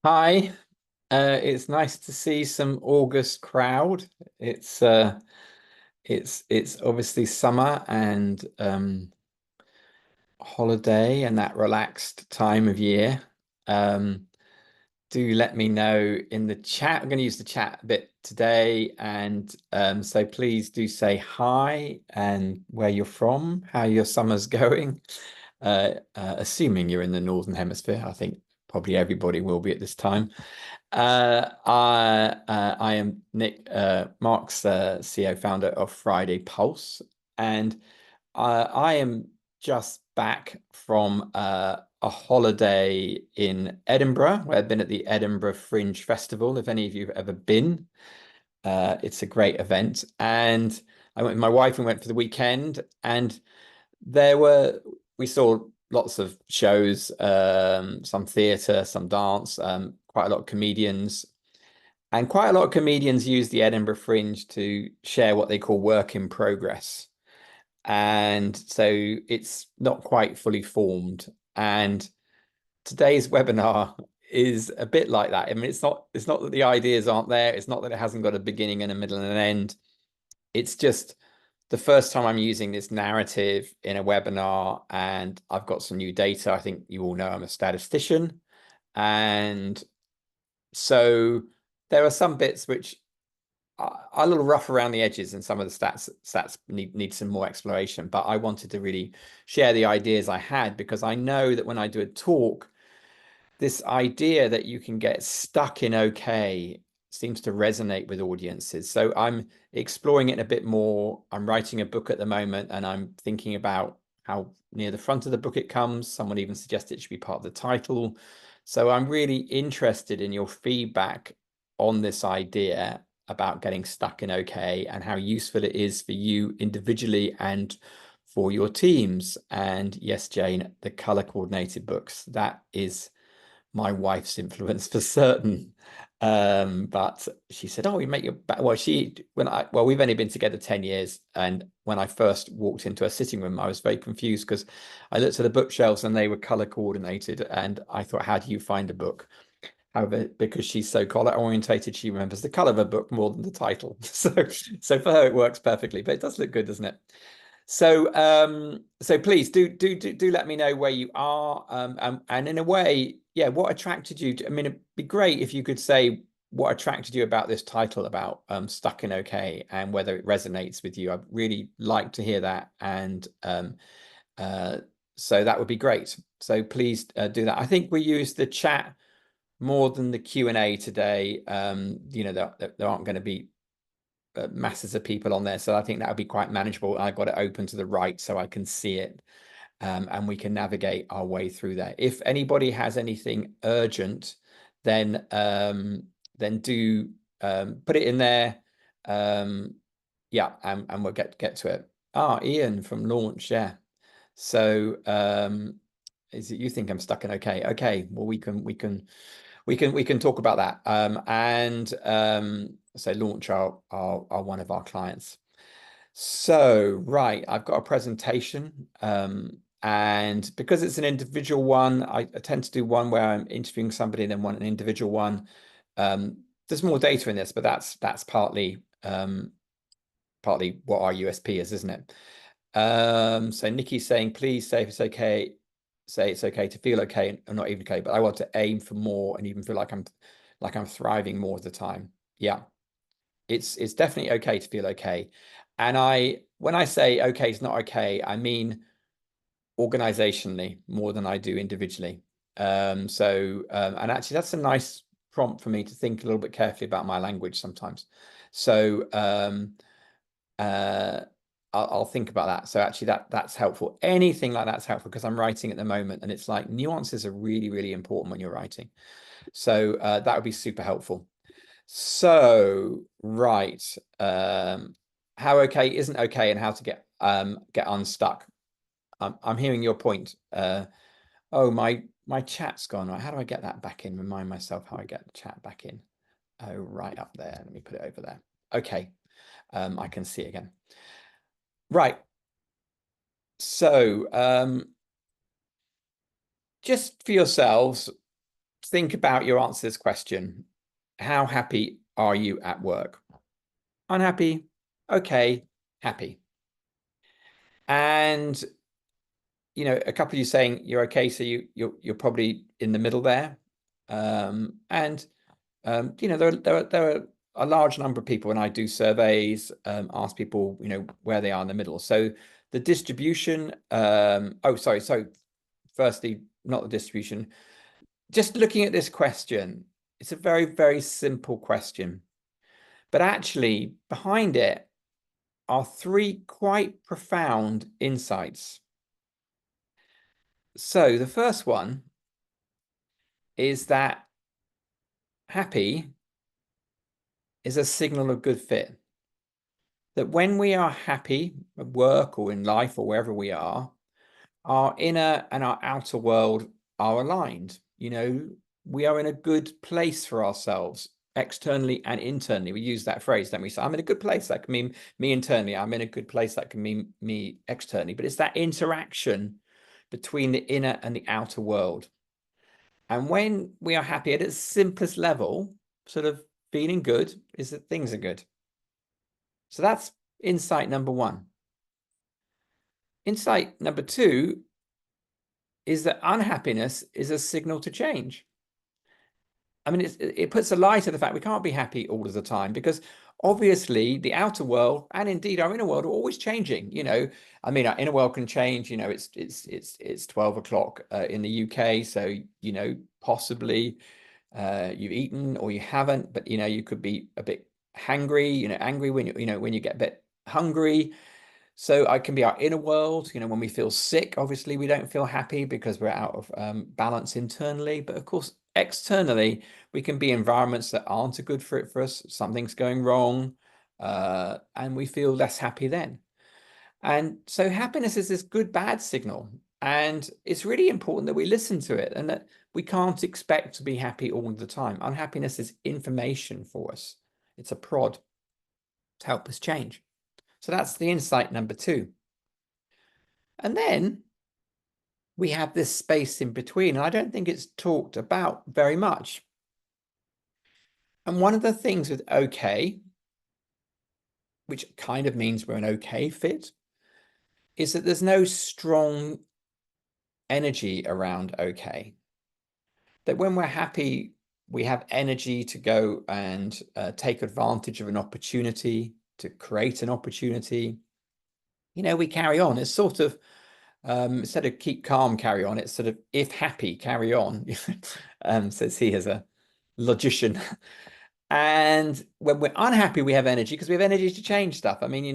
Hi, it's nice to see some August crowd. It's it's obviously summer and holiday and that relaxed time of year. Um, do let me know in the chat. I'm going to use the chat a bit today, and so please do say hi and where you're from, how your summer's going. Assuming you're in the Northern Hemisphere, I think probably everybody will be at this time. I am Nic Marks, CEO founder of Friday Pulse, and I am just back from a holiday in Edinburgh, where I've been at the Edinburgh Fringe Festival. If any of you have ever been, it's a great event. And I went with my wife and went for the weekend, and there were we saw lots of shows, some theatre, some dance, quite a lot of comedians. And quite a lot of comedians use the Edinburgh Fringe to share what they call work in progress. And so it's not quite fully formed. And today's webinar is a bit like that. I mean, it's not that the ideas aren't there. It's not that it hasn't got a beginning and a middle and an end. It's just the first time I'm using this narrative in a webinar, and I've got some new data. I think you all know I'm a statistician. And so there are some bits which are a little rough around the edges, and some of the stats need some more exploration. But I wanted to really share the ideas I had, because I know that when I do a talk, this idea that you can get stuck in okay seems to resonate with audiences. So I'm exploring it a bit more. I'm writing a book at the moment, and I'm thinking about how near the front of the book it comes. Someone even suggested it should be part of the title. So I'm really interested in your feedback on this idea about getting stuck in okay, and how useful it is for you individually and for your teams. And yes, Jane, the color coordinated books, that is my wife's influence for certain. But she said, "Oh, you make your back." Well, we've only been together 10 years, and when I first walked into her sitting room, I was very confused because I looked at the bookshelves and they were color coordinated, and I thought, how do you find a book? However, because she's so color orientated, she remembers the color of a book more than the title. So for her, it works perfectly. But it does look good, doesn't it? So please do let me know where you are, and in a way, yeah, what attracted you to, I mean, it'd be great if you could say what attracted you about this title, about Stuck in Okay, and whether it resonates with you. I'd really like to hear that, and uh, so that would be great. So please do that. I think we use the chat more than the Q&A today. There aren't going to be masses of people on there, so I think that would be quite manageable. I've got it open to the right so I can see it, and we can navigate our way through there. If anybody has anything urgent, then do put it in there. Yeah, and we'll get to it. Ian from Launch, yeah. So is it you think I'm stuck in okay? Okay, well we can talk about that. And so Launch are one of our clients. So right, I've got a presentation, and because it's an individual one, I tend to do one where I'm interviewing somebody and then an individual one. There's more data in this, but that's partly what our USP is, isn't it? So Nikki's saying, please say if it's okay, say it's okay to feel okay and not even okay, but I want to aim for more and even feel like I'm thriving more of the time. Yeah, it's definitely okay to feel okay. And when I say okay, it's not okay, I mean organizationally more than I do individually. And actually that's a nice prompt for me to think a little bit carefully about my language sometimes. So uh, I'll think about that. So actually that's helpful. Anything like that's helpful, because I'm writing at the moment, and it's like nuances are really, really important when you're writing. So that would be super helpful. So right, how okay isn't okay, and how to get unstuck. I'm hearing your point. Oh, my chat's gone. Right, how do I get that back in? Remind myself how I get the chat back in. Oh, right up there. Let me put it over there. Okay, I can see it again. Right. So just for yourselves, think about your answer to this question. How happy are you at work? Unhappy, okay, happy. And a couple of you saying you're okay, so you're probably in the middle there. And there are a large number of people when I do surveys, ask people, where they are in the middle. So the distribution, sorry. So firstly, not the distribution, just looking at this question, it's a very, very simple question. But actually, behind it are three quite profound insights. So the first one is that happy is a signal of good fit. That when we are happy at work or in life or wherever we are, our inner and our outer world are aligned. We are in a good place for ourselves, externally and internally. We use that phrase, don't we? So I'm in a good place. That can mean me internally. I'm in a good place. That can mean me externally. But it's that interaction between the inner and the outer world. And when we are happy at its simplest level, sort of feeling good, is that things are good. So that's insight number one. Insight number two is that unhappiness is a signal to change. I mean, it puts a light to the fact we can't be happy all of the time, because obviously the outer world and indeed our inner world are always changing. I mean, our inner world can change. It's 12 o'clock in the UK, so possibly you've eaten or you haven't, but you could be a bit hangry. Angry when when you get a bit hungry. So it can be our inner world. When we feel sick, obviously we don't feel happy because we're out of balance internally. But of course, externally, we can be environments that aren't a good fit for us. Something's going wrong, and we feel less happy then. And so happiness is this good, bad signal. And it's really important that we listen to it and that we can't expect to be happy all the time. Unhappiness is information for us. It's a prod to help us change. So that's the insight number two. And then we have this space in between, and I don't think it's talked about very much. And one of the things with okay, which kind of means we're an okay fit, is that there's no strong energy around okay. That when we're happy, we have energy to go and take advantage of an opportunity, to create an opportunity. We carry on. It's sort of, instead of keep calm, carry on, it's sort of if happy, carry on, says he as a logician. And when we're unhappy, we have energy because we have energy to change stuff. I mean,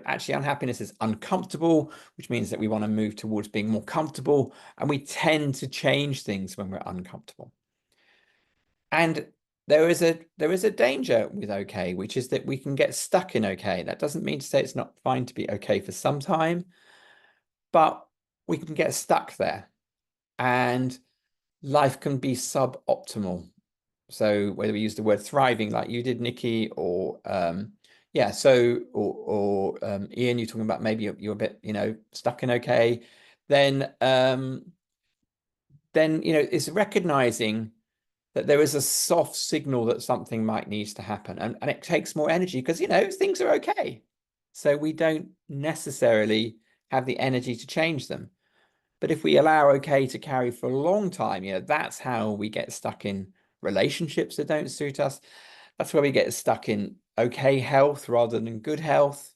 actually unhappiness is uncomfortable, which means that we want to move towards being more comfortable. And we tend to change things when we're uncomfortable. And there is a danger with okay, which is that we can get stuck in okay. That doesn't mean to say it's not fine to be okay for some time, but we can get stuck there and life can be suboptimal. So whether we use the word thriving like you did, Nikki, or Ian, you're talking about maybe you're a bit, stuck in okay, then it's recognizing that there is a soft signal that something might needs to happen. And it takes more energy because, things are okay. So we don't necessarily have the energy to change them. But if we allow okay to carry for a long time, that's how we get stuck in relationships that don't suit us. That's where we get stuck in okay health rather than good health.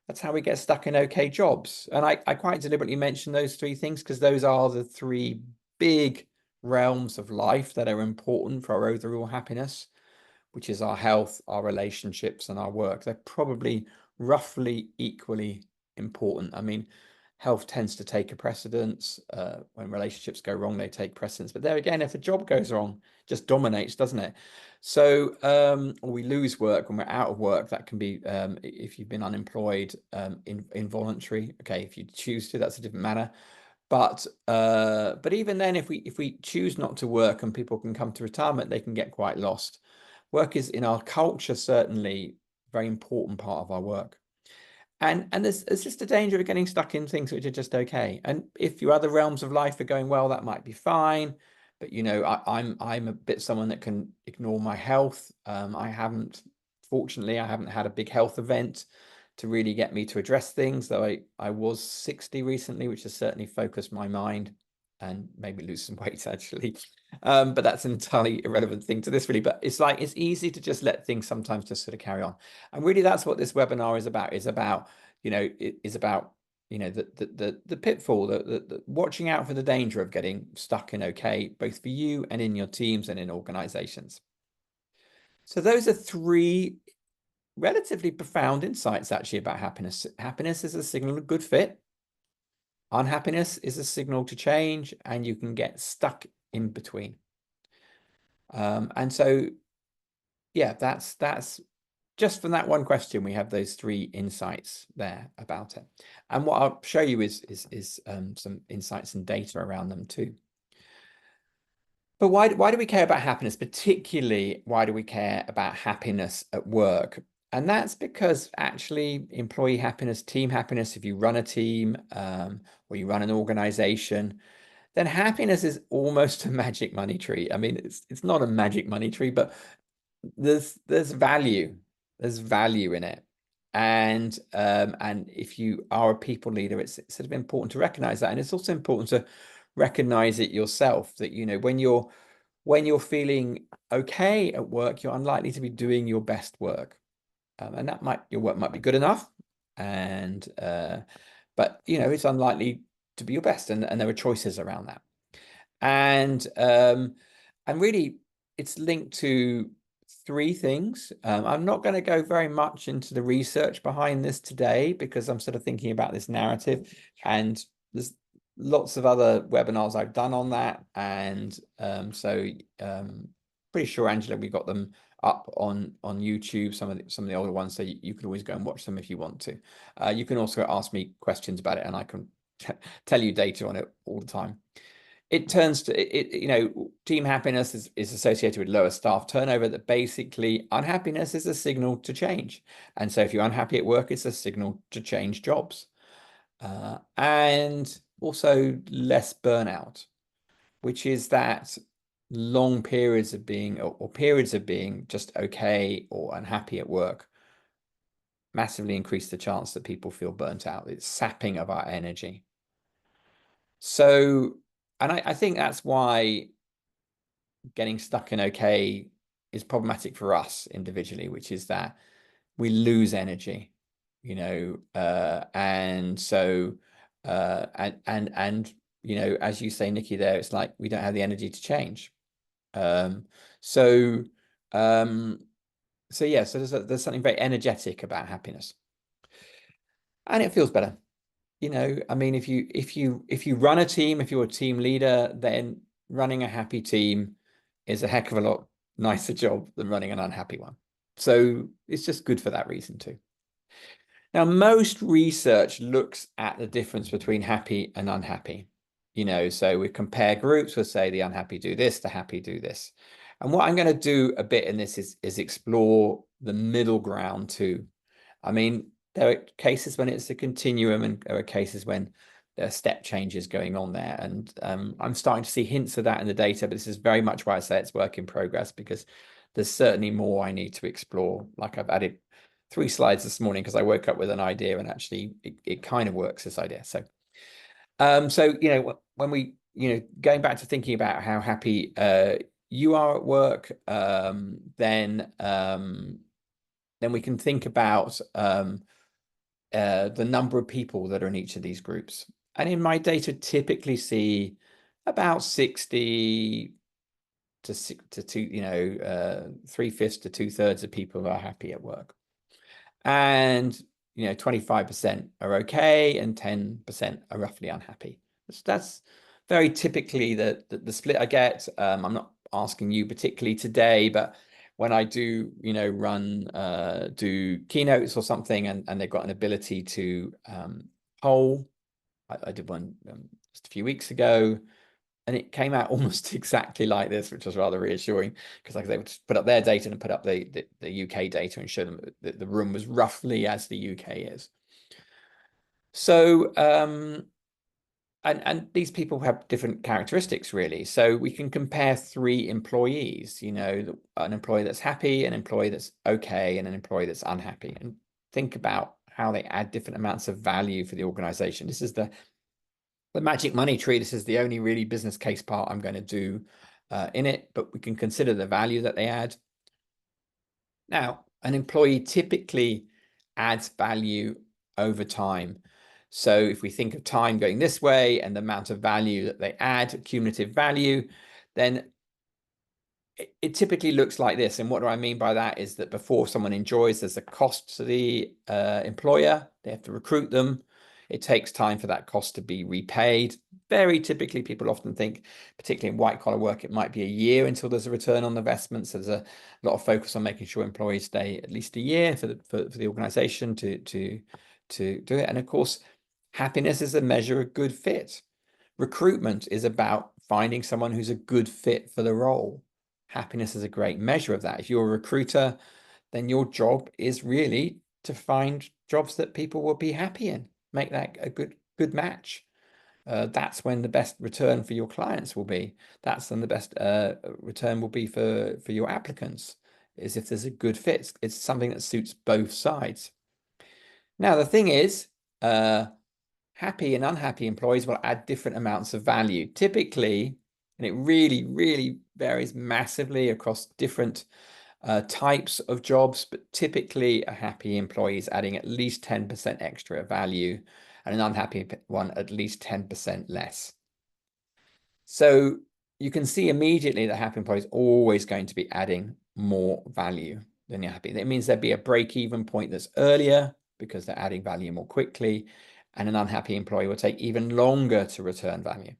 That's how we get stuck in okay jobs. And I quite deliberately mentioned those three things because those are the three big realms of life that are important for our overall happiness, which is our health, our relationships, and our work. They're probably roughly equally important. I mean, health tends to take a precedence. When relationships go wrong, they take precedence. But there again, if a job goes wrong, it just dominates, doesn't it? So, or we lose work when we're out of work. That can be, if you've been unemployed, involuntary. Okay, if you choose to, that's a different matter. But even then, if we choose not to work and people can come to retirement, they can get quite lost. Work is in our culture certainly a very important part of our work. And there's just a danger of getting stuck in things which are just okay. And if your other realms of life are going well, that might be fine. but I'm a bit someone that can ignore my health. Fortunately, I haven't had a big health event to really get me to address things, though I was 60 recently, which has certainly focused my mind and made me lose some weight actually. But that's an entirely irrelevant thing to this really. But it's like it's easy to just let things sometimes just sort of carry on. And really that's what this webinar is about, it is about the pitfall, the watching out for the danger of getting stuck in okay, both for you and in your teams and in organizations. So those are three relatively profound insights actually about happiness. Happiness is a signal of good fit. Unhappiness is a signal to change, and you can get stuck in between. And so, yeah, that's just from that one question, we have those three insights there about it. And what I'll show you is some insights and data around them too. But why do we care about happiness? Particularly, why do we care about happiness at work? And that's because actually employee happiness, team happiness, if you run a team or you run an organization, then happiness is almost a magic money tree. I mean, it's not a magic money tree, but there's value. There's value in it. And if you are a people leader, it's sort of important to recognize that. And it's also important to recognize it yourself, that when you're feeling okay at work, you're unlikely to be doing your best work. And your work might be good enough, and but it's unlikely to be your best, and there are choices around that. And really it's linked to three things. I'm not going to go very much into the research behind this today because I'm sort of thinking about this narrative, and there's lots of other webinars I've done on that. And so pretty sure, Angela, we got them up on YouTube, some of the older ones, so you can always go and watch them if you want to. You can also ask me questions about it, and I can tell you data on it all the time. It turns to team happiness is associated with lower staff turnover, that basically unhappiness is a signal to change. And so if you're unhappy at work, it's a signal to change jobs. And also less burnout, which is that long periods of being or periods of being just okay or unhappy at work massively increase the chance that people feel burnt out. It's sapping of our energy. So, and I think that's why getting stuck in okay is problematic for us individually, which is that we lose energy, and so and as you say, Nikki, there, it's like we don't have the energy to change. So yeah, so there's something very energetic about happiness, and it feels better. I mean, if you run a team, if you're a team leader, then running a happy team is a heck of a lot nicer job than running an unhappy one. So it's just good for that reason too. Now, most research looks at the difference between happy and unhappy. So we compare groups, we'll say the unhappy do this, the happy do this. And what I'm going to do a bit in this is explore the middle ground too. I mean, there are cases when it's a continuum, and there are cases when there are step changes going on there. And I'm starting to see hints of that in the data, but this is very much why I say it's work in progress, because there's certainly more I need to explore. Like I've added 3 slides this morning because I woke up with an idea, and actually it kind of works, this idea. So, when we, going back to thinking about how happy you are at work, then we can think about the number of people that are in each of these groups. And in my data, typically see about 60 to 3/5 to 2/3 of people are happy at work. And 25% are okay, and 10% are roughly unhappy. That's very typically the split I get. I'm not asking you particularly today, but when I do do keynotes or something, and they've got an ability to poll, I did one just a few weeks ago, and it came out almost exactly like this, which was rather reassuring, because I was able to put up their data and put up the UK data and show them that the room was roughly as the UK is. So and these people have different characteristics, really. So we can compare three employees, an employee that's happy, an employee that's okay, and an employee that's unhappy, and think about how they add different amounts of value for the organization. This is the magic money tree. This is the only really business case part I'm going to do in it, but we can consider the value that they add. Now, an employee typically adds value over time. So if we think of time going this way and the amount of value that they add, cumulative value, then it typically looks like this. And what do I mean by that is that before someone enjoys, there's a cost to the employer. They have to recruit them. It takes time for that cost to be repaid. Very typically, people often think, particularly in white collar work, it might be a year until there's a return on the investment. So there's a lot of focus on making sure employees stay at least a year for the organization to do it. And of course, happiness is a measure of good fit. Recruitment is about finding someone who's a good fit for the role. Happiness is a great measure of that. If you're a recruiter, then your job is really to find jobs that people will be happy in, make that a good match. That's when the best return for your clients will be. That's when the best return will be for your applicants, is if there's a good fit. It's something that suits both sides. Now, the thing is, happy and unhappy employees will add different amounts of value. Typically, and it really, really varies massively across different types of jobs, but typically a happy employee is adding at least 10% extra value, and an unhappy one at least 10% less. So you can see immediately that happy employee is always going to be adding more value than you're happy. That means there'd be a break-even point that's earlier because they're adding value more quickly, and an unhappy employee will take even longer to return value.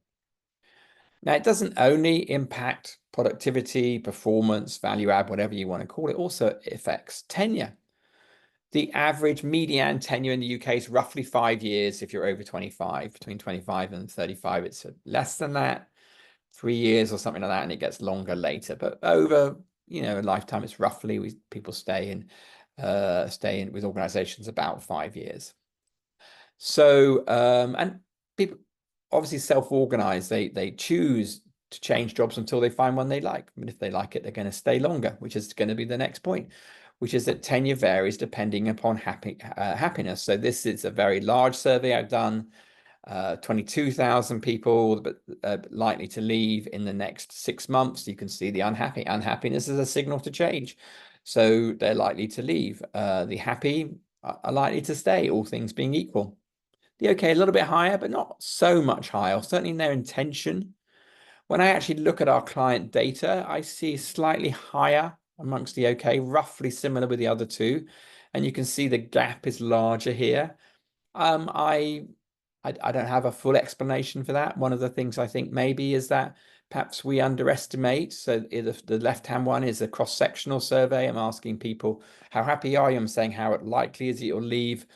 Now, it doesn't only impact productivity, performance, value add, whatever you want to call it, also affects tenure. The average median tenure in the UK is roughly 5 years if you're over 25. Between 25 and 35, it's less than that, 3 years or something like that, and it gets longer later. But over, a lifetime, it's roughly people stay in with organizations about 5 years. So, and people obviously self-organize. They choose to change jobs until they find one they like. I mean, if they like it, they're going to stay longer, which is going to be the next point, which is that tenure varies depending upon happiness. So this is a very large survey I've done. 22,000 people, but likely to leave in the next 6 months. You can see the unhappiness is a signal to change. So they're likely to leave. The happy are likely to stay, all things being equal. The okay, a little bit higher, but not so much higher, certainly in their intention. When I actually look at our client data, I see slightly higher amongst the okay, roughly similar with the other two. And you can see the gap is larger here. I don't have a full explanation for that. One of the things I think maybe is that perhaps we underestimate. So the left-hand one is a cross-sectional survey. I'm asking people, how happy are you? I'm saying how likely is it you'll leave.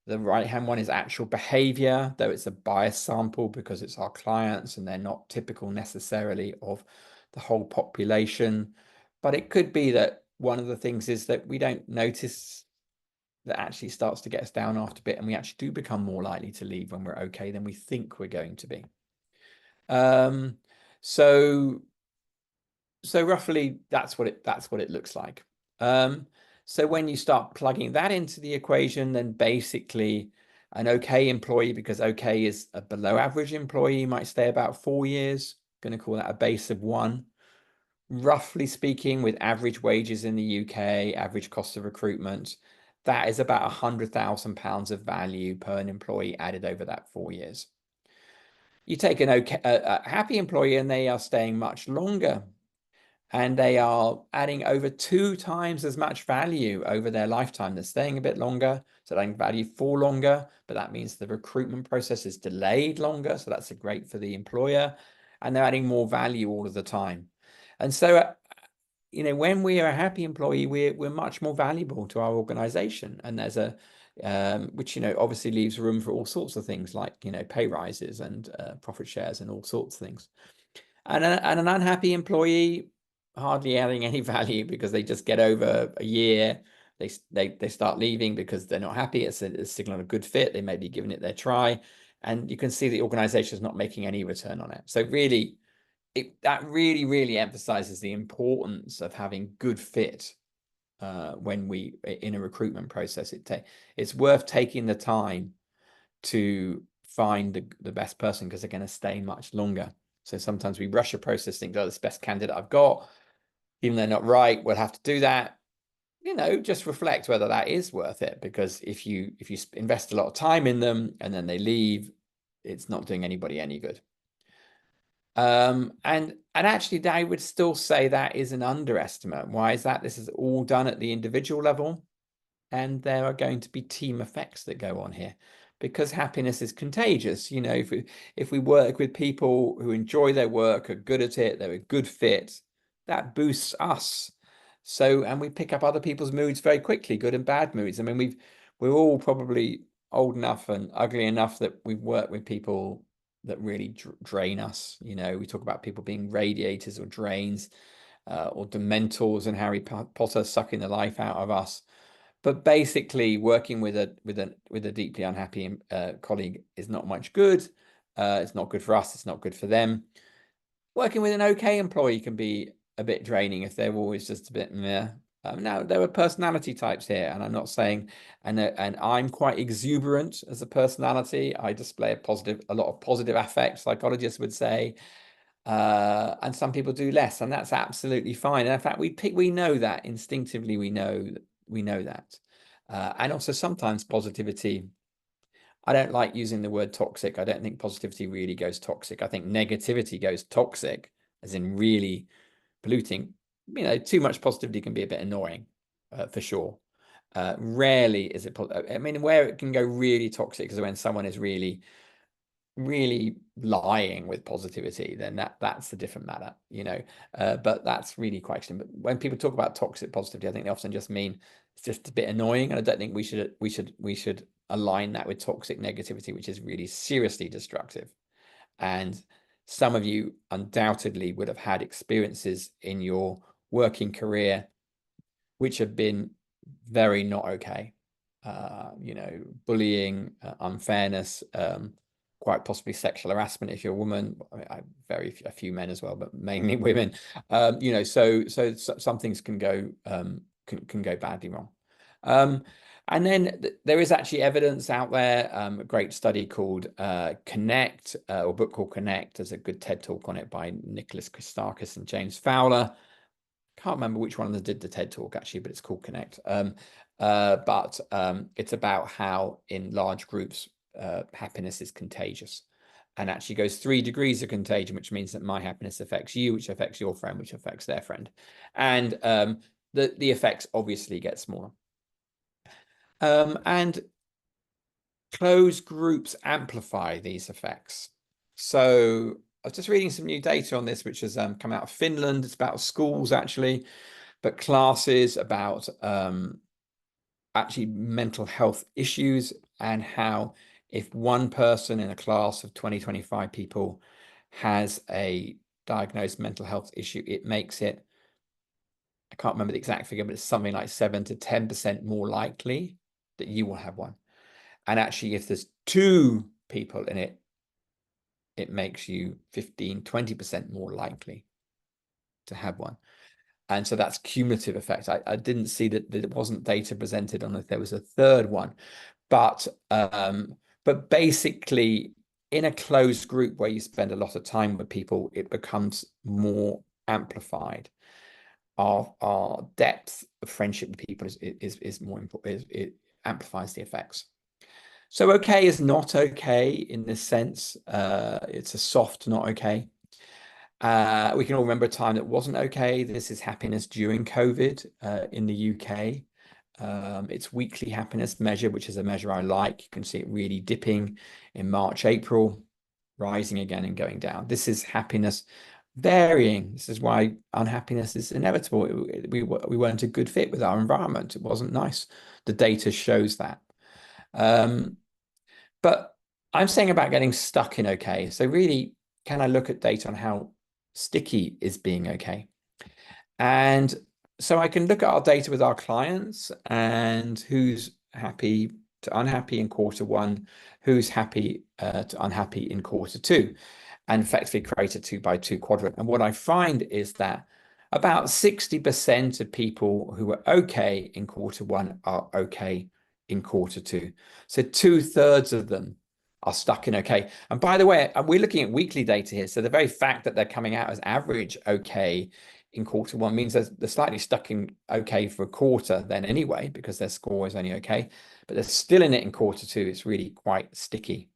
The right-hand one is actual behavior, though it's a biased sample because it's our clients and they're not typical necessarily of the whole population. But it could be that one of the things is that we don't notice that actually starts to get us down after a bit, and we actually do become more likely to leave when we're okay than we think we're going to be. So roughly that's what it looks like. So when you start plugging that into the equation, then basically an okay employee, because okay is a below average employee, might stay about 4 years. Going to call that a base of 1. Roughly speaking, with average wages in the UK, average cost of recruitment, that is about £100,000 of value per an employee added over that 4 years. You take a happy employee and they are staying much longer, and they are adding over 2 times as much value over their lifetime. They're staying a bit longer, so adding value for longer, but that means the recruitment process is delayed longer, so that's great for the employer, and they're adding more value all of the time. And so, when we are a happy employee, we're much more valuable to our organization, and there's which obviously leaves room for all sorts of things like pay rises and profit shares and all sorts of things. And an unhappy employee, hardly adding any value because they just get over a year, they start leaving because they're not happy. It's a signal of a good fit. They may be giving it their try, and you can see the organization is not making any return on it. So really, that really emphasizes the importance of having good fit when we in a recruitment process. It's worth taking the time to find the best person, because they're going to stay much longer. So sometimes we rush a process, think, oh, this best candidate I've got, even though they're not right, we'll have to do that. Just reflect whether that is worth it, because if you invest a lot of time in them and then they leave, it's not doing anybody any good. And actually, I would still say that is an underestimate. Why is that? This is all done at the individual level, and there are going to be team effects that go on here, because happiness is contagious. If we work with people who enjoy their work, are good at it, they're a good fit, that boosts us. So, and we pick up other people's moods very quickly, good and bad moods. I mean, we're all probably old enough and ugly enough that we've worked with people that really drain us. We talk about people being radiators or drains, or dementors and Harry Potter sucking the life out of us. But basically, working with a deeply unhappy colleague is not much good. It's not good for us. It's not good for them. Working with an okay employee can be a bit draining if they're always just a bit meh. Now, there are personality types here, and I'm not saying, and I'm quite exuberant as a personality. I display a lot of positive affect, psychologists would say, and some people do less, and that's absolutely fine. And in fact, we know that instinctively. We know that, and also sometimes positivity. I don't like using the word toxic. I don't think positivity really goes toxic. I think negativity goes toxic, as in really polluting. Too much positivity can be a bit annoying, for sure. Rarely is it. I mean, where it can go really toxic is when someone is really lying with positivity. Then that's a different matter, but that's really quite extreme. But when people talk about toxic positivity, I think they often just mean it's just a bit annoying, and I don't think we should align that with toxic negativity, which is really seriously destructive. And some of you undoubtedly would have had experiences in your working career which have been very not okay. Bullying, unfairness, quite possibly sexual harassment if you're a woman. A few men as well, but mainly women. So some things can go badly wrong. And then there is actually evidence out there. A great study called Connect, or book called Connect. There's a good TED talk on it by Nicholas Christakis and James Fowler. Can't remember which one of them did the TED talk actually, but it's called Connect. But it's about how in large groups happiness is contagious, and actually goes 3 degrees of contagion, which means that my happiness affects you, which affects your friend, which affects their friend, and the effects obviously get smaller. And closed groups amplify these effects. So I was just reading some new data on this, which has come out of Finland. It's about schools actually, but classes, about actually mental health issues, and how if one person in a class of 25 people has a diagnosed mental health issue, it makes it, I can't remember the exact figure, but it's something like 7 to 10% more likely that you will have one. And actually, if there's 2 people in it, it makes you 15, 20% more likely to have one. And so that's cumulative effect. I didn't see that it wasn't data presented on if there was a third one, but basically in a closed group where you spend a lot of time with people, it becomes more amplified. Our depth of friendship with people is more important. It amplifies the effects. So okay is not okay in this sense. It's a soft not okay. We can all remember a time that wasn't okay. This is happiness during COVID in the UK. It's weekly happiness measure, which is a measure I like. You can see it really dipping in March, April, rising again and going down. This is happiness varying. This is why unhappiness is inevitable. We weren't a good fit with our environment. It wasn't nice. The data shows that. But I'm saying about getting stuck in okay. So really, can I look at data on how sticky is being okay? And so I can look at our data with our clients and who's happy to unhappy in quarter 1, who's happy to unhappy in quarter 2, and effectively create a 2x2 quadrant. And what I find is that about 60% of people who are okay in quarter 1 are okay in quarter 2. So 2/3 of them are stuck in okay. And by the way, we're looking at weekly data here. So the very fact that they're coming out as average okay in quarter 1 means they're slightly stuck in okay for a quarter then anyway, because their score is only okay, but they're still in it in quarter 2. It's really quite sticky.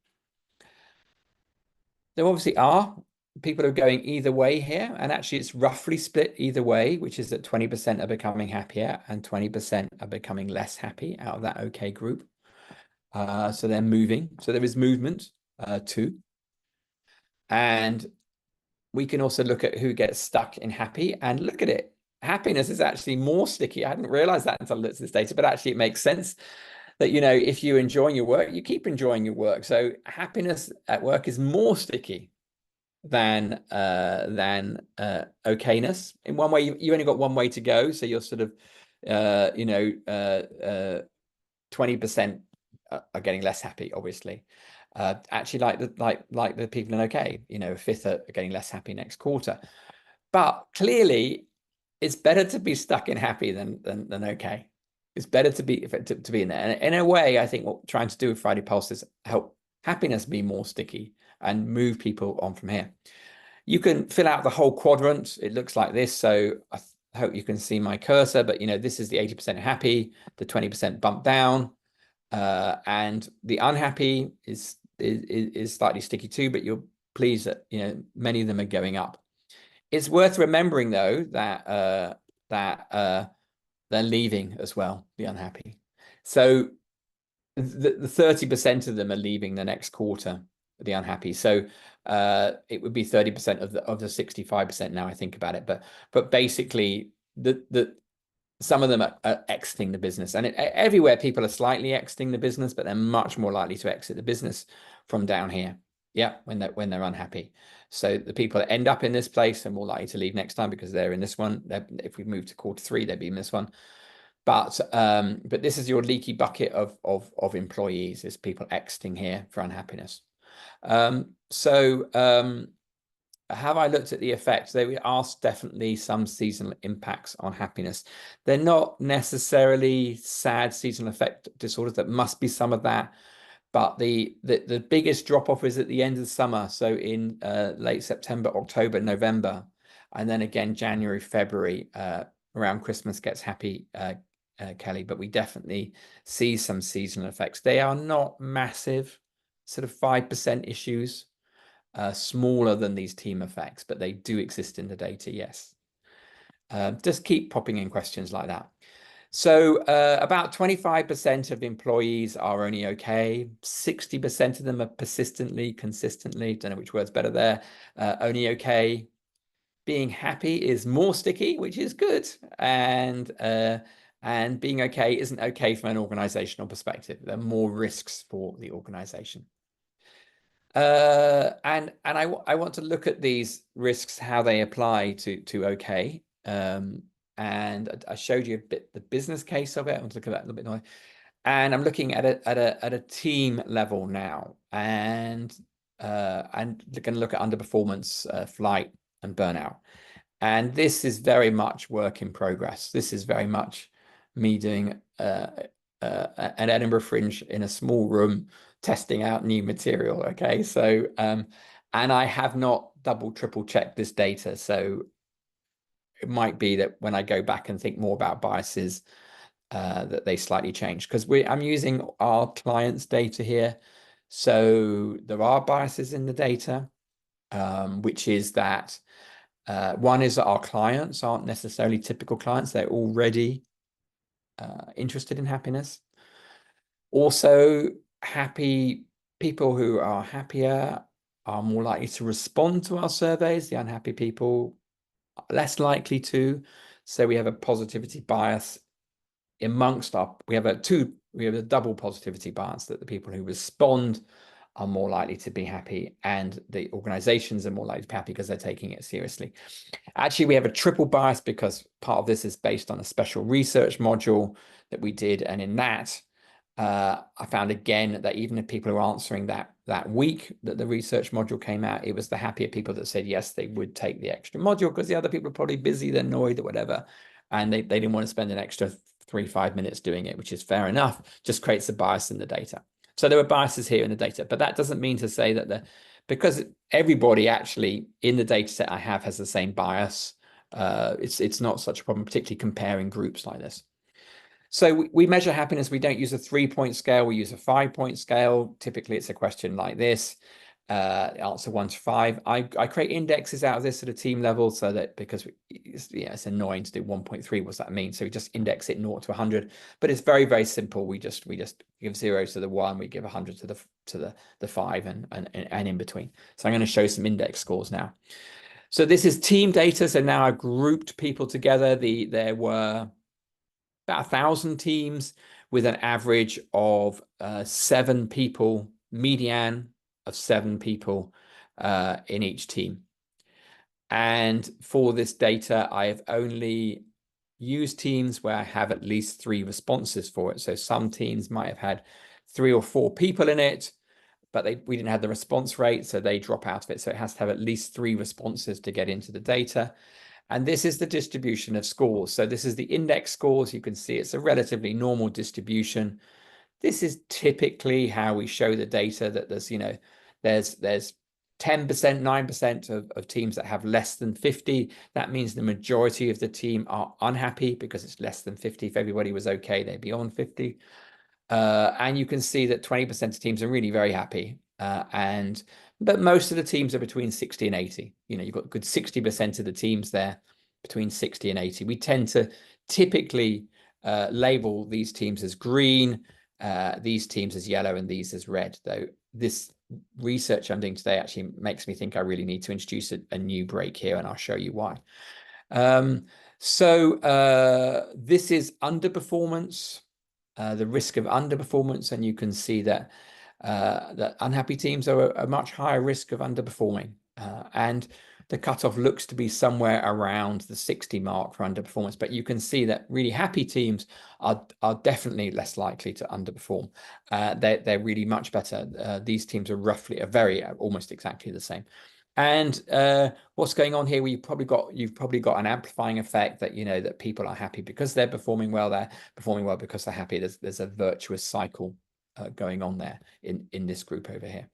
There obviously are people who are going either way here, and actually it's roughly split either way, which is that 20% are becoming happier and 20% are becoming less happy out of that okay group. So they're moving. So there is movement too. And we can also look at who gets stuck in happy, and look at it. Happiness is actually more sticky. I hadn't realized that until I looked at this data, but actually it makes sense that, if you're enjoying your work, you keep enjoying your work. So happiness at work is more sticky than okayness. In one way, you only got one way to go. So you're sort of, 20% are getting less happy, obviously. Actually, like the people in okay, a fifth are getting less happy next quarter. But clearly, it's better to be stuck in happy than okay. It's better to be in there. And in a way, I think what we're trying to do with Friday Pulse is help happiness be more sticky and move people on from here. You can fill out the whole quadrant. It looks like this. So I hope you can see my cursor, but this is the 80% happy, the 20% bump down, and the unhappy is slightly sticky too, but you're pleased that many of them are going up. It's worth remembering though that they're leaving as well, the unhappy. So the 30% of them are leaving the next quarter, the unhappy. So it would be 30% of the 65% now I think about it. But basically some of them are exiting the business, and everywhere people are slightly exiting the business, but they're much more likely to exit the business from down here. Yeah, when they're unhappy. So the people that end up in this place are more likely to leave next time because they're in this one. If we move to quarter 3, they'd be in this one. But this is your leaky bucket of employees, is people exiting here for unhappiness. Have I looked at the effects? There are definitely some seasonal impacts on happiness. They're not necessarily sad seasonal effect disorders. There must be some of that. But the biggest drop-off is at the end of the summer. So in late September, October, November, and then again, January, February, around Christmas gets happy, Kelly. But we definitely see some seasonal effects. They are not massive, sort of 5% issues. Smaller than these team effects, but they do exist in the data, yes. Just keep popping in questions like that. So about 25% of employees are only okay. 60% of them are consistently, don't know which word's better there, only okay. Being happy is more sticky, which is good. And being okay isn't okay from an organizational perspective. There are more risks for the organization. And I want to look at these risks, how they apply to okay. And I showed you a bit the business case of it. I want to look at that a little bit more. And I'm looking at a team level now, and going to look at underperformance, flight, and burnout. And this is very much work in progress. This is very much me doing an Edinburgh Fringe in a small room, testing out new material. Okay, so and I have not triple checked this data, so it might be that when I go back and think more about biases, that they slightly change, because I'm using our clients' data here. So there are biases in the data, which is that one is that our clients aren't necessarily typical clients. They're already interested in happiness. Also, happy people who are happier are more likely to respond to our surveys. The unhappy people are less likely to. So we have a positivity bias amongst we have a double positivity bias, that the people who respond are more likely to be happy, and the organizations are more likely to be happy because they're taking it seriously. Actually, we have a triple bias because part of this is based on a special research module that we did, and in that I found again that even if people were answering that week that the research module came out, it was the happier people that said yes, they would take the extra module, because the other people are probably busy, they're annoyed or whatever, and they didn't want to spend an extra 3-5 minutes doing it, which is fair enough. Just creates a bias in the data. So there were biases here in the data, but that doesn't mean to say that because everybody actually in the data set I have has the same bias. It's not such a problem, particularly comparing groups like this. So we measure happiness. We don't use a 3-point scale. We use a 5-point scale. Typically, it's a question like this. Answer 1 to 5. I create indexes out of this at a team level, so that because it's annoying to do 1.3. What's that mean? So we just index it 0 to 100. But it's very, very simple. We just give 0 to the 1. We give 100 to the 5 and in between. So I'm going to show some index scores now. So this is team data. So now I've grouped people together. There were about 1,000 teams with an average of 7 people, median of 7 people in each team. And for this data, I have only used teams where I have at least 3 responses for it. So some teams might have had 3 or 4 people in it, but we didn't have the response rate, so they drop out of it. So it has to have at least 3 responses to get into the data. And this is the distribution of scores. So this is the index scores. You can see it's a relatively normal distribution. This is typically how we show the data, that there's 10%, 9% of teams that have less than 50. That means the majority of the team are unhappy because it's less than 50. If everybody was okay, they'd be on 50. And you can see that 20% of teams are really very happy. But most of the teams are between 60 and 80. You've got a good 60% of the teams there between 60 and 80. We tend to typically label these teams as green, these teams as yellow, and these as red. Though this research I'm doing today actually makes me think I really need to introduce a new break here, and I'll show you why. This is underperformance. The risk of underperformance, and you can see that that unhappy teams are a much higher risk of underperforming, and the cutoff looks to be somewhere around the 60 mark for underperformance. But you can see that really happy teams are definitely less likely to underperform. They're really much better. These teams are almost exactly the same. And what's going on here? You've probably got an amplifying effect that that people are happy because they're performing well. They're performing well because they're happy. There's a virtuous cycle going on there in this group over here.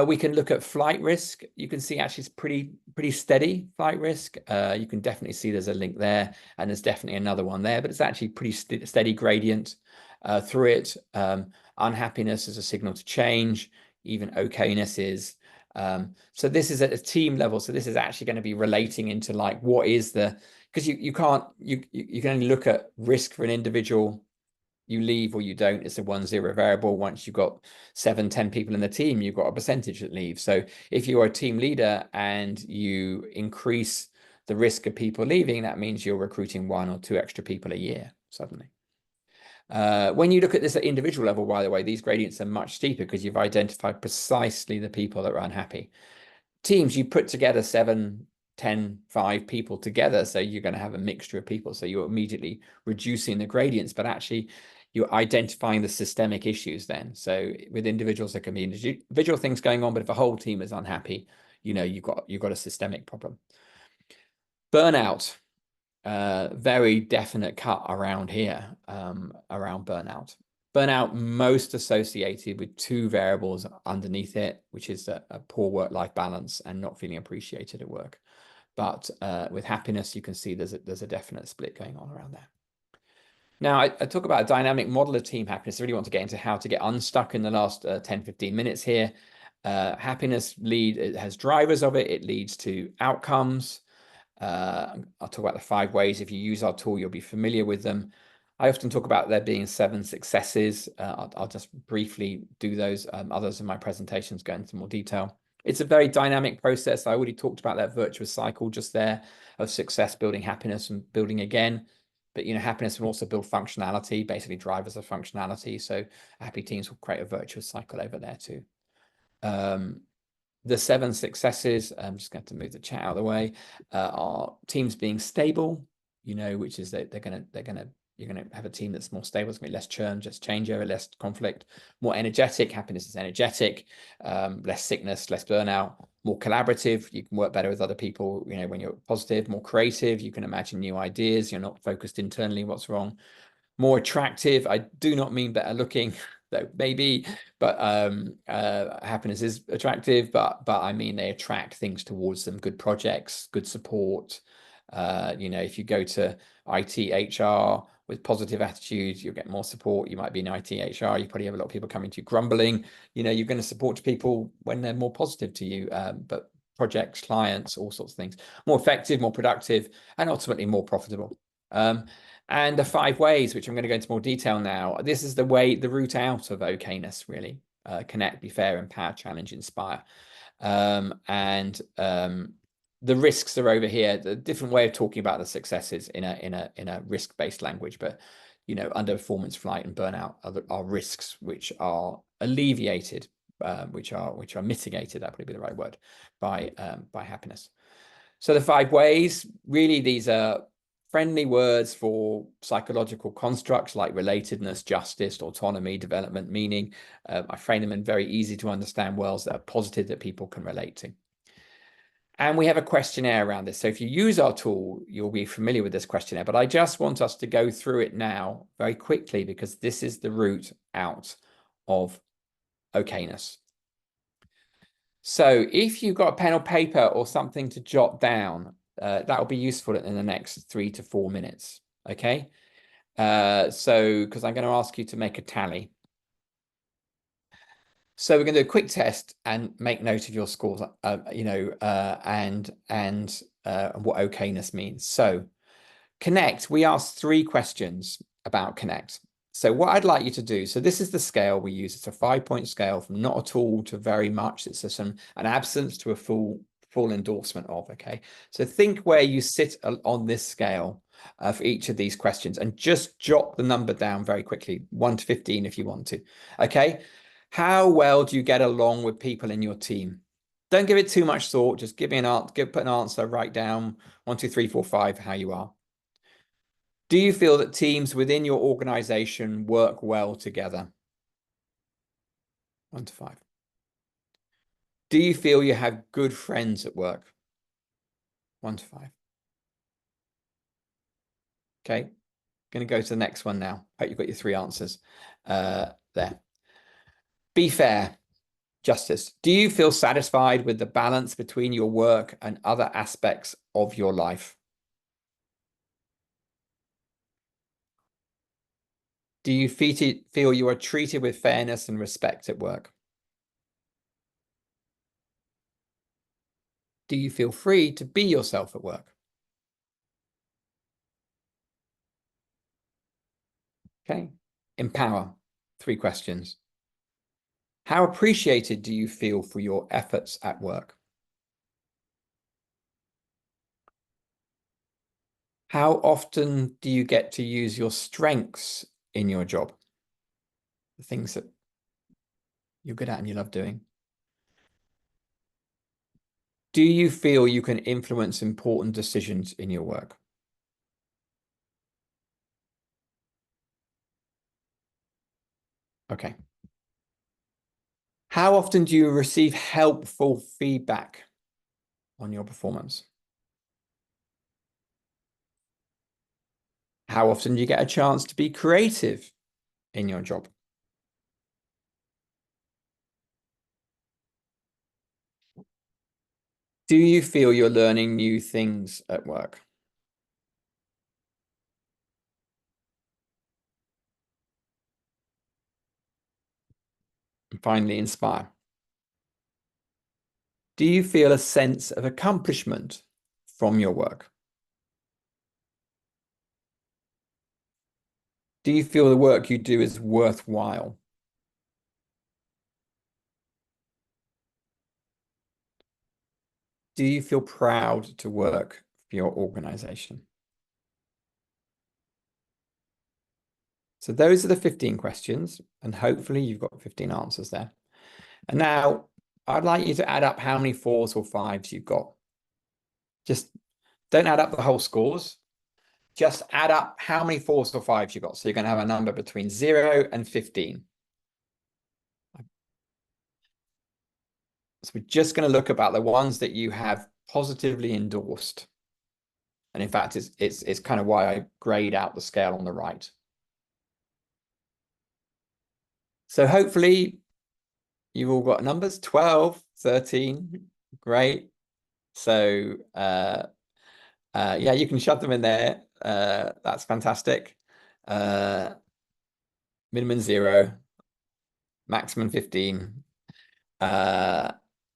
We can look at flight risk. You can see actually it's pretty steady flight risk. You can definitely see there's a link there, and there's definitely another one there, but it's actually pretty steady gradient through it. Unhappiness is a signal to change. Even okayness is. So this is at a team level. So this is actually going to be relating into like what is because you can only look at risk for an individual. You leave or you don't. It's a 1-0 variable. Once you've got 7-10 people in the team, you've got a percentage that leave. So if you're a team leader and you increase the risk of people leaving, that means you're recruiting 1 or 2 extra people a year suddenly. When you look at this at individual level, by the way, these gradients are much steeper because you've identified precisely the people that are unhappy. Teams, you put together 7, 10, 5 people together, so you're going to have a mixture of people. So you're immediately reducing the gradients, but actually you're identifying the systemic issues then. So with individuals, there can be individual things going on, but if a whole team is unhappy, you've got a systemic problem. Burnout. Very definite cut around here, around burnout. Burnout most associated with 2 variables underneath it, which is a poor work-life balance and not feeling appreciated at work. But with happiness, you can see there's a definite split going on around there. Now, I talk about a dynamic model of team happiness. I really want to get into how to get unstuck in the last 10-15 minutes here. Happiness it has drivers of it. It leads to outcomes. I'll talk about the 5 ways. If you use our tool, you'll be familiar with them. I often talk about there being 7 successes. I'll just briefly do those. Others in my presentations go into more detail. It's a very dynamic process. I already talked about that virtuous cycle just there of success building happiness and building again. But happiness will also build functionality, basically drivers of functionality. So happy teams will create a virtuous cycle over there too. The 7 successes, I'm just going to move the chat out of the way, are teams being stable, which is that they're going to You're going to have a team that's more stable. It's going to be less churn, just changeover, less conflict, more energetic. Happiness is energetic, less sickness, less burnout, more collaborative. You can work better with other people, when you're positive, more creative. You can imagine new ideas. You're not focused internally what's wrong. More attractive. I do not mean better looking, though maybe, but happiness is attractive, but I mean they attract things towards them, good projects, good support. If you go to IT HR with positive attitudes, you'll get more support. You might be in IT HR, you probably have a lot of people coming to you grumbling. You're going to support people when they're more positive to you, but projects, clients, all sorts of things. More effective, more productive, and ultimately more profitable. And the 5 ways, which I'm going to go into more detail now. This is the route out of okayness, really. Connect, be fair, empower, challenge, inspire. The risks are over here. The different way of talking about the successes in a risk-based language, but underperformance, flight, and burnout are risks which are alleviated, which are mitigated. That would be the right word, by happiness. So the 5 ways, really, these are friendly words for psychological constructs like relatedness, justice, autonomy, development, meaning. I frame them in very easy to understand worlds that are positive, that people can relate to. And we have a questionnaire around this. So if you use our tool, you'll be familiar with this questionnaire, but I just want us to go through it now very quickly, because this is the route out of okayness. So if you've got a pen or paper or something to jot down, that will be useful in the next 3 to 4 minutes. Okay. So, because I'm going to ask you to make a tally. So we're going to do a quick test and make note of your scores, and what okayness means. So connect, we asked 3 questions about connect. So what I'd like you to do, so this is the scale we use. It's a 5-point scale from not at all to very much. It's an absence to a full endorsement of, okay? So think where you sit on this scale for each of these questions, and just jot the number down very quickly, 1 to 15 if you want to, okay? How well do you get along with people in your team? Don't give it too much thought. Just give me an answer, put an answer, write down 1, 2, 3, 4, 5, how you are. Do you feel that teams within your organization work well together? 1 to 5. Do you feel you have good friends at work? 1 to 5. Okay, going to go to the next one now. Hope you've got your 3 answers there. Be fair, justice. Do you feel satisfied with the balance between your work and other aspects of your life? Do you feel you are treated with fairness and respect at work? Do you feel free to be yourself at work? Okay. Empower. 3 questions. How appreciated do you feel for your efforts at work? How often do you get to use your strengths in your job? The things that you're good at and you love doing. Do you feel you can influence important decisions in your work? Okay. How often do you receive helpful feedback on your performance? How often do you get a chance to be creative in your job? Do you feel you're learning new things at work? And finally, inspire. Do you feel a sense of accomplishment from your work? Do you feel the work you do is worthwhile? Do you feel proud to work for your organization? So those are the 15 questions, and hopefully you've got 15 answers there. And now I'd like you to add up how many 4s or 5s you've got. Just don't add up the whole scores. just add up how many 4s or 5s you got. So you're going to have a number between 0 and 15. So we're just going to look about the ones that you have positively endorsed. And in fact, it's kind of why I grayed out the scale on the right. So hopefully you've all got numbers, 12, 13, great. So yeah, you can shove them in there. That's fantastic. Minimum 0, maximum 15.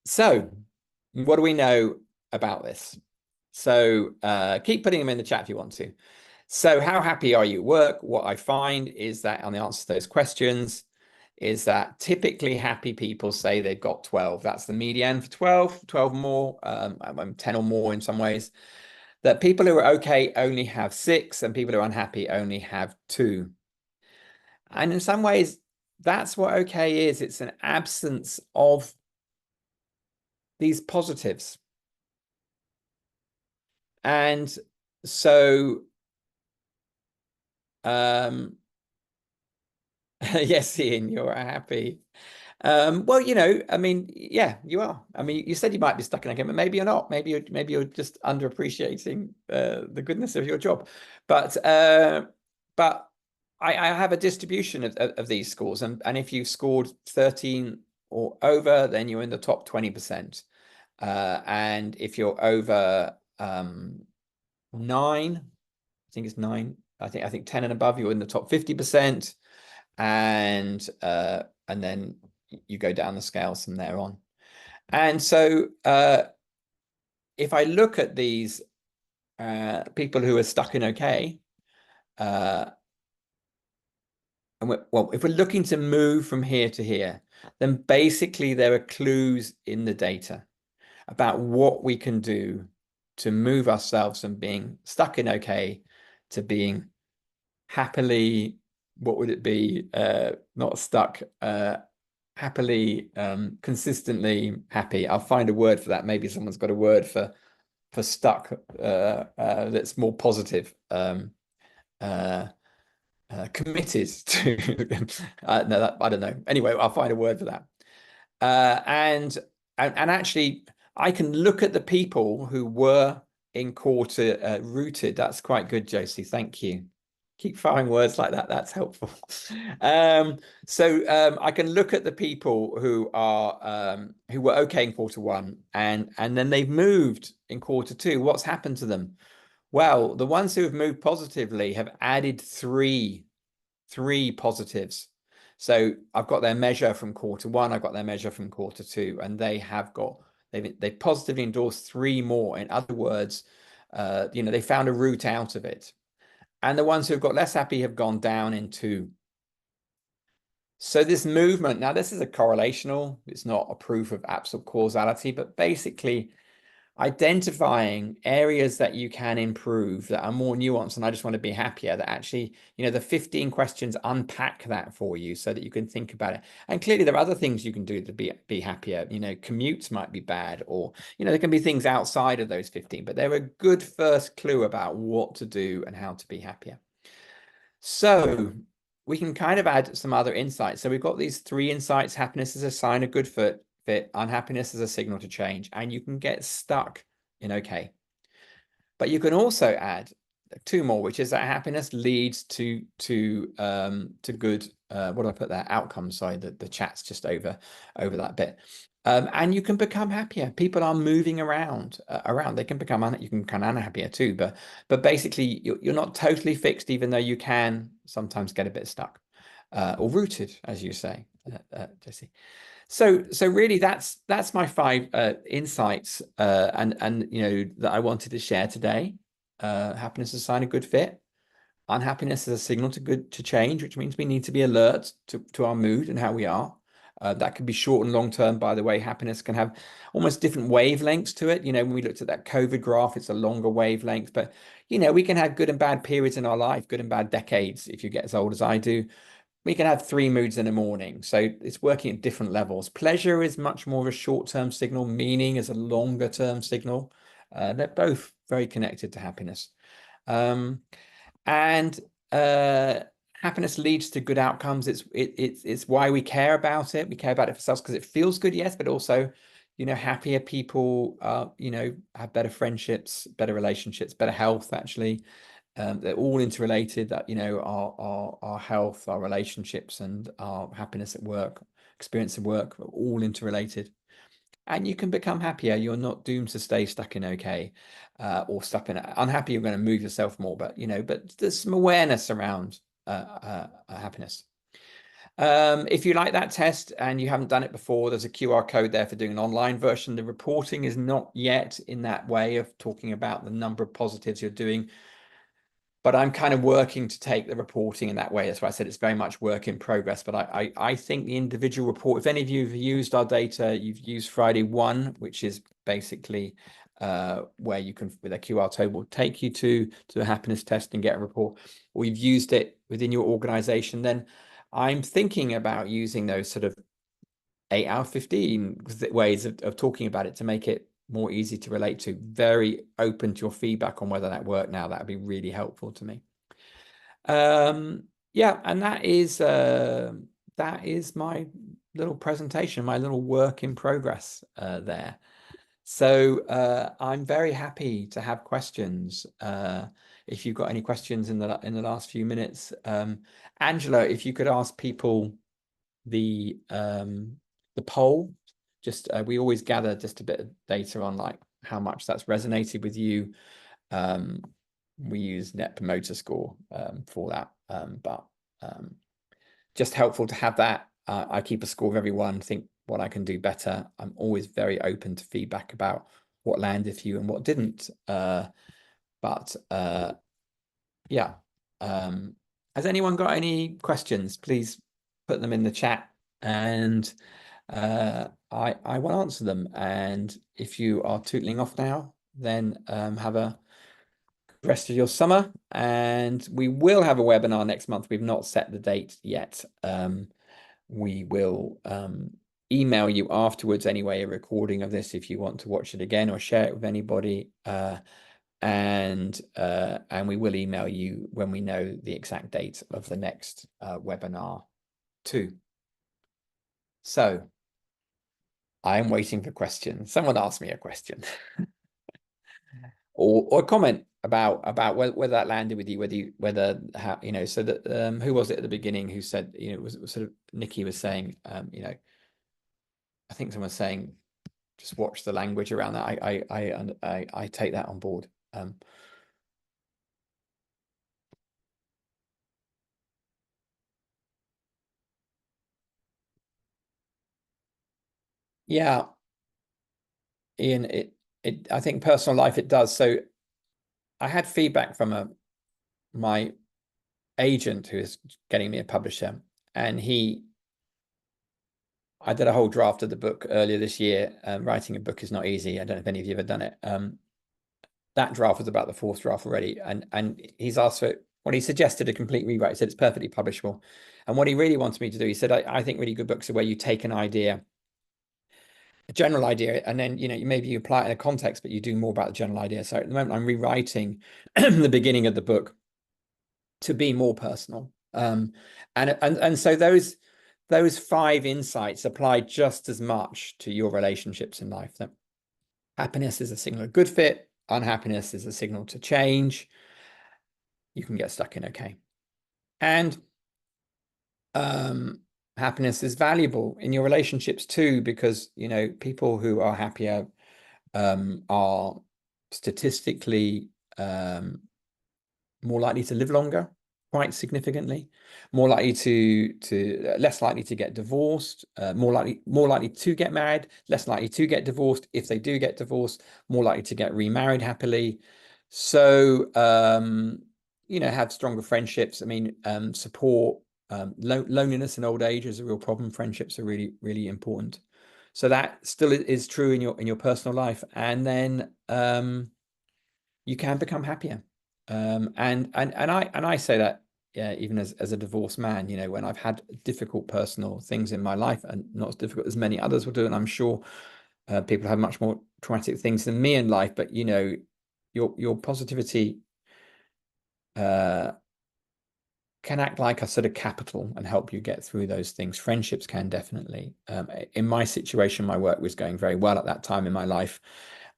So what do we know about this? So keep putting them in the chat if you want to. So how happy are you at work? What I find is that on the answer to those questions is that typically happy people say they've got 12. That's the median for 12, 12 more, 10 or more in some ways. That people who are okay only have 6 and people who are unhappy only have 2. And in some ways, that's what okay is. It's an absence of these positives. And so, yes, Ian, you're happy. Well, you know, I mean, yeah, you are. I mean, you said you might be stuck in a game, but maybe you're not. Maybe you're just underappreciating the goodness of your job. But I have a distribution of these scores, and if you've scored 13 or over, then you're in the top 20%. And if you're over 9, I think it's 9. I think 10 and above, you're in the top 50%, and then you go down the scales from there on. And so if I look at these people who are stuck in okay, and well, if we're looking to move from here to here, then basically there are clues in the data about what we can do to move ourselves from being stuck in okay to being happily, what would it be? Not stuck, happily, consistently happy. I'll find a word for that. Maybe someone's got a word for stuck that's more positive. Committed to no, I don't know. Anyway, I'll find a word for that. And actually, I can look at the people who were in quarter rooted. That's quite good, Josie. Thank you. Keep firing words like that. That's helpful. So I can look at the people who are who were okay in quarter 1, and then they've moved in quarter 2. What's happened to them? Well, the ones who have moved positively have added three positives. So I've got their measure from quarter 1, I've got their measure from quarter 2, and they have got they've positively endorsed 3 more. In other words, you know, they found a route out of it. And the ones who've got less happy have gone down in 2. So this movement, now this is a correlational, it's not a proof of absolute causality, but basically identifying areas that you can improve that are more nuanced, and I just want to be happier, that actually, you know, the 15 questions unpack that for you so that you can think about it. And clearly there are other things you can do to be happier. You know, commutes might be bad, or, you know, there can be things outside of those 15, but they're a good first clue about what to do and how to be happier. So we can kind of add some other insights. So we've got these 3 insights: happiness is a sign of good fit, unhappiness is a signal to change, and you can get stuck in okay. But you can also add 2 more, which is that happiness leads to good what do I put there? Outcomes. Sorry, the chat's just over that bit. And you can become happier. People are moving around. They can become you can become unhappier too, but basically you're not totally fixed, even though you can sometimes get a bit stuck or rooted, as you say, Jesse. So really that's my 5 insights and you know, that I wanted to share today. Happiness is a sign of good fit. Unhappiness is a signal to change, which means we need to be alert to our mood and how we are. That can be short and long term, by the way. Happiness can have almost different wavelengths to it. You know, when we looked at that COVID graph, it's a longer wavelength, but you know, we can have good and bad periods in our life, good and bad decades. If you get as old as I do, we can have 3 moods in the morning. So it's working at different levels. Pleasure is much more of a short-term signal. Meaning is a longer-term signal. They're both very connected to happiness. And happiness leads to good outcomes. It's why we care about it. We care about it for ourselves because it feels good, yes, but also, happier people, have better friendships, better relationships, better health, actually. They're all interrelated, that, our health, our relationships, and our happiness at work, experience of work are all interrelated. And you can become happier. You're not doomed to stay stuck in okay, or stuck in unhappy. You're going to move yourself more, but there's some awareness around happiness. If you like that test and you haven't done it before, there's a QR code there for doing an online version. The reporting is not yet in that way of talking about the number of positives you're doing, but I'm kind of working to take the reporting in that way. That's why I said it's very much work in progress. But I think the individual report, if any of you have used our data, you've used Friday 1, which is basically where you can, with a QR code, will take you to a happiness test and get a report, or you've used it within your organization, then I'm thinking about using those sort of 8 out of 15 ways of talking about it to make it more easy to relate to. Very open to your feedback on whether that worked now. That would be really helpful to me. Yeah, and that is my little presentation, my little work in progress there. So I'm very happy to have questions. If you've got any questions in the last few minutes, Angela, if you could ask people the poll. Just we always gather just a bit of data on like how much that's resonated with you. We use Net Promoter Score for that, but just helpful to have that. I keep a score of everyone, think what I can do better. I'm always very open to feedback about what landed for you and what didn't. But yeah, has anyone got any questions? Please put them in the chat, and I will answer them. And if you are tootling off now, then have a rest of your summer. And we will have a webinar next month. We've not set the date yet. We will email you afterwards anyway, a recording of this if you want to watch it again or share it with anybody. And we will email you when we know the exact date of the next webinar too. So I'm waiting for questions. Someone asked me a question or comment about whether that landed with you, whether how, so that who was it at the beginning who said, it was sort of Nikki was saying, I think someone was saying just watch the language around that. I take that on board. Yeah, Ian, I think personal life, it does. So I had feedback from my agent who is getting me a publisher, and I did a whole draft of the book earlier this year. Writing a book is not easy. I don't know if any of you have ever done it. That draft was about the 4th draft already, and he's asked for what he suggested, a complete rewrite. He said it's perfectly publishable, and what he really wanted me to do, he said, I think really good books are where you take an idea, a general idea, and then maybe you apply it in a context, but you do more about the general idea. So at the moment, I'm rewriting the beginning of the book to be more personal, and so those 5 insights apply just as much to your relationships in life. That happiness is a signal of good fit, unhappiness is a signal to change. You can get stuck in okay, and happiness is valuable in your relationships too, because people who are happier are statistically more likely to live longer, quite significantly, more likely to less likely to get divorced, more likely to get married, less likely to get divorced. If they do get divorced, more likely to get remarried happily. So have stronger friendships. I mean, support. Loneliness in old age is a real problem. Friendships are really, really important. So that still is true in your personal life, and then you can become happier. And I say that, yeah, even as a divorced man, when I've had difficult personal things in my life, and not as difficult as many others will do, and I'm sure people have much more traumatic things than me in life, but your positivity can act like a sort of capital and help you get through those things. Friendships can definitely. In my situation, my work was going very well at that time in my life.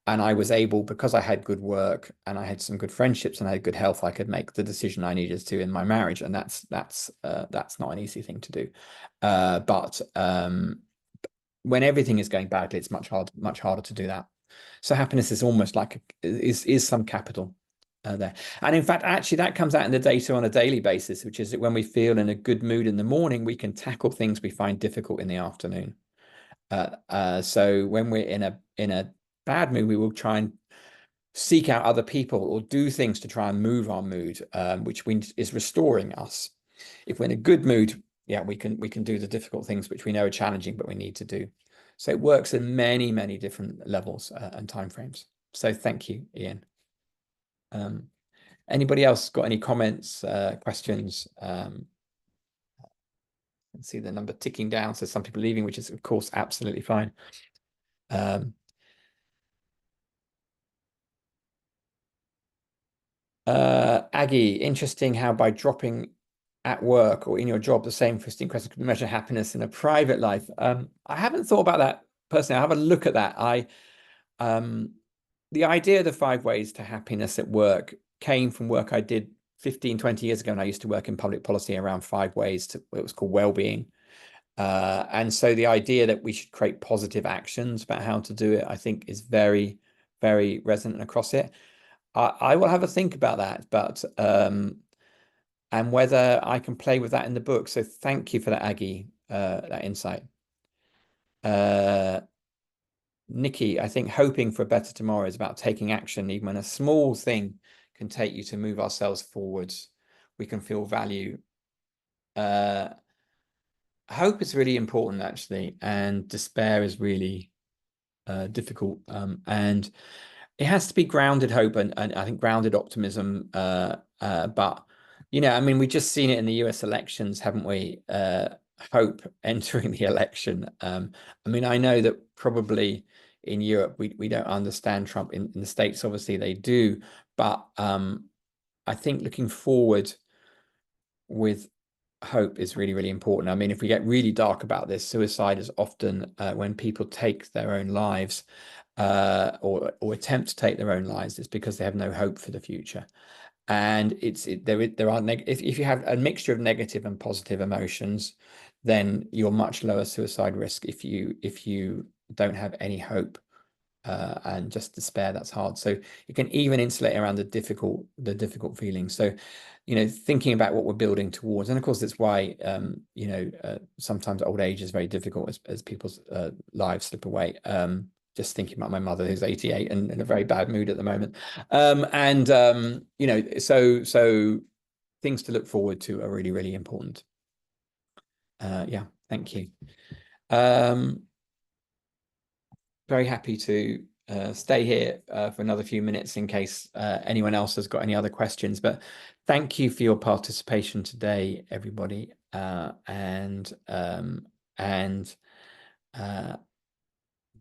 And I was able, because I had good work and I had some good friendships and I had good health, I could make the decision I needed to in my marriage. And that's not an easy thing to do. But when everything is going badly, it's much harder to do that. So happiness is almost like is some capital there. And in fact, actually, that comes out in the data on a daily basis, which is that when we feel in a good mood in the morning, we can tackle things we find difficult in the afternoon. So when we're in a bad mood, we will try and seek out other people or do things to try and move our mood, which is restoring us. If we're in a good mood, yeah, we can do the difficult things which we know are challenging, but we need to do. So it works in many, many different levels and timeframes. So thank you, Ian. Anybody else got any comments, questions? I can see the number ticking down. So some people leaving, which is of course absolutely fine. Aggie, interesting how by dropping at work or in your job, the same 15 questions could measure happiness in a private life. I haven't thought about that personally. I'll have a look at that. The idea of the 5 ways to happiness at work came from work I did 15, 20 years ago. And I used to work in public policy around 5 ways to, it was called well-being. And so the idea that we should create positive actions about how to do it, I think is very, very resonant across it. I will have a think about that, but and whether I can play with that in the book. So thank you for that, Aggie, that insight. Nikki, I think hoping for a better tomorrow is about taking action, even when a small thing can take you to move ourselves forwards. We can feel value. Hope is really important, actually, and despair is really difficult. And it has to be grounded hope and I think grounded optimism. But I mean, we've just seen it in the US elections, haven't we? Hope entering the election. I mean, I know that probably in Europe we don't understand Trump. In the States, obviously they do. But I think looking forward with hope is really, really important. I mean, if we get really dark about this, suicide is often when people take their own lives or attempt to take their own lives, it's because they have no hope for the future. And there are if you have a mixture of negative and positive emotions, then you're much lower suicide risk if you don't have any hope and just despair. That's hard. So it can even insulate around the difficult feelings. So thinking about what we're building towards, and of course that's why sometimes old age is very difficult as people's lives slip away. Just thinking about my mother who's 88 and in a very bad mood at the moment. So things to look forward to are really, really important. Yeah, thank you. Very happy to stay here for another few minutes in case anyone else has got any other questions. But thank you for your participation today, everybody. And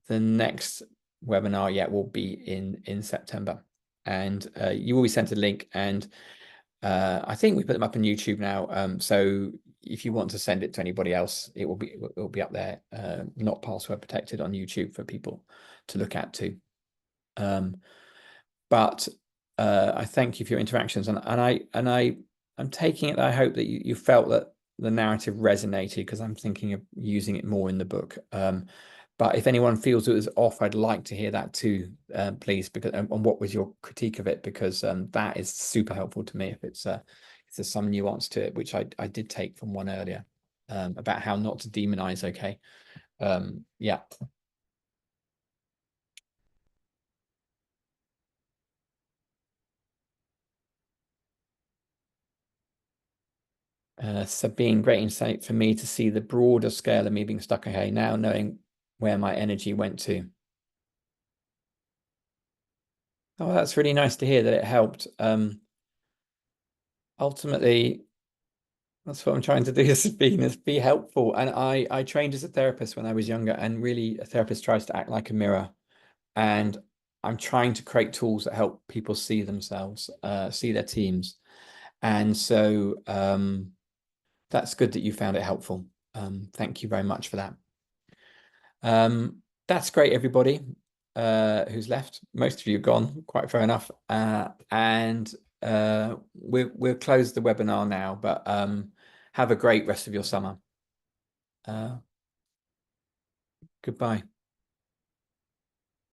the next webinar, will be in September. And you will be sent a link. And I think we put them up on YouTube now. So if you want to send it to anybody else, it will be up there, not password protected on YouTube for people to look at too. But I thank you for your interactions, and I'm taking it. I hope that you felt that the narrative resonated, because I'm thinking of using it more in the book. But if anyone feels it was off, I'd like to hear that too, please. Because and what was your critique of it? Because that is super helpful to me. If there's some nuance to it, which I did take from one earlier about how not to demonize. Okay, yeah. Sabine, great insight for me to see the broader scale of me being stuck. Okay, now knowing where my energy went to. Oh, that's really nice to hear that it helped. Ultimately, that's what I'm trying to do is be helpful. And I trained as a therapist when I was younger, and really a therapist tries to act like a mirror. And I'm trying to create tools that help people see themselves, see their teams. And so that's good that you found it helpful. Thank you very much for that. That's great, everybody who's left. Most of you are gone, quite fair enough. And we'll close the webinar now, but have a great rest of your summer. Goodbye.